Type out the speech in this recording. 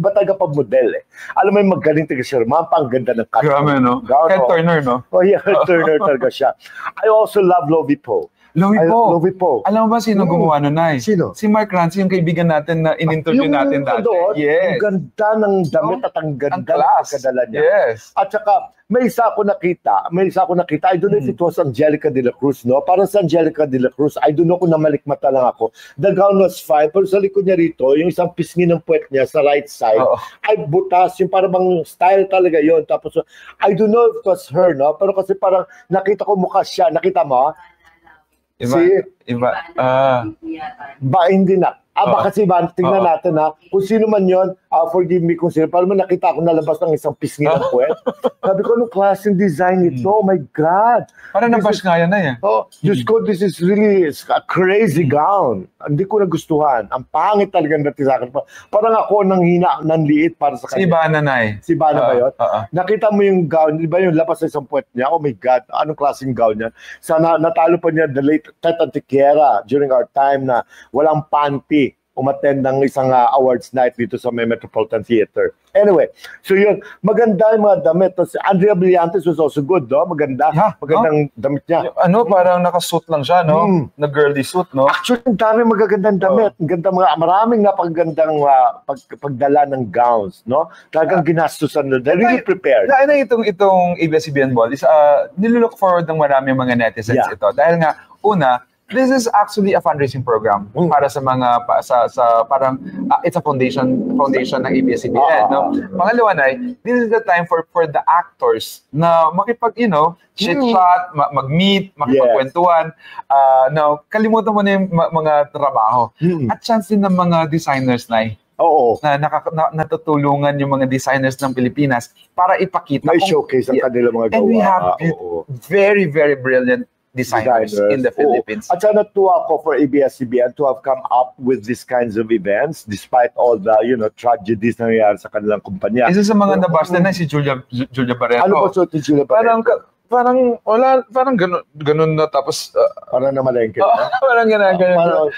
iba talaga pag model eh. Alam mo yung magaling talaga siya, ang ganda ng cut. Grabe, no? Head turner, no? Oh yeah, head turner talaga siya. I also love Lovie Poe. Lovie Poe. Alam mo ba sino gumawa nun, Nay? Sino? Si Mark Rancy, yung kaibigan natin na in-interview natin dati. Yes. Ang ganda ng damit at ang ganda ng pagkadala niya. Yes. At saka, may isa ako nakita, I don't know if it was Angelica de la Cruz, no? Parang sa Angelica de la Cruz, I don't know kung namalikmata lang ako. The gown was fine, pero sa likod niya rito, yung isang pisngi ng puwet niya sa right side, ay butas, yung parang bang style talaga yon. Tapos, I don't know if it was her, no? Pero kasi parang nakita ko mukha siya, nakita mo? Hindi na. Baka si Ivan, tingnan natin ha. Kung sino man yun, forgive me kung sino. Parang nakita ko nalabas ng isang pisngi ng puwet. Sabi ko, anong klaseng design ito? Oh my God. Parang nabash nga yan na yan. Diyos ko, this is really a crazy gown. Hindi ko nagustuhan. Ang pangit talaga natin sa akin. Parang ako nang liit para sa kanya. Si Ivana, Nay. Si Ivana ba yun? Nakita mo yung gown, di ba yung labas sa isang puwet niya? Oh my God, anong klaseng gown niya? Sana natalo pa niya the late Tet Antiquiera during our time na walang panty. Umattend ng isang awards night dito sa Metropolitan Theater. Anyway, so yun, maganda yung mga damit. Andrea Brillantes was also good, no? Magandang damit niya. Parang nakasuit lang siya, no? Na girly suit, no? Actually, ang dami magagandang damit. Maraming napagandang pagdala ng gowns, no? Talagang ginastusan nila. They're really prepared. Itong ABS-CBN Ball is nilook forward ng maraming mga netizens ito. Dahil nga, una, this is actually a fundraising program para sa mga parang it's a foundation ng ABS-CBN, no? Pangalawa na, this is the time for the actors na makipag, chit-chat, mag-meet, makipagkwentuhan. Now, kalimutan mo na yung mga trabaho. At chance din ng mga designers na natutulungan yung mga designers ng Pilipinas para ipakita. May showcase ang kanilang mga gawa. And we have very, very brilliant designers in the Philippines. At sana natuwa ako for ABS-CBN to have come up with these kinds of events despite all the, tragedies na nangyayari sa kanilang kumpanya. Isa sa mga nabas na si Julia Barreto. Ano ba suot ni Julia Barreto? Parang ganun na tapos parang namalengke. Parang ganun.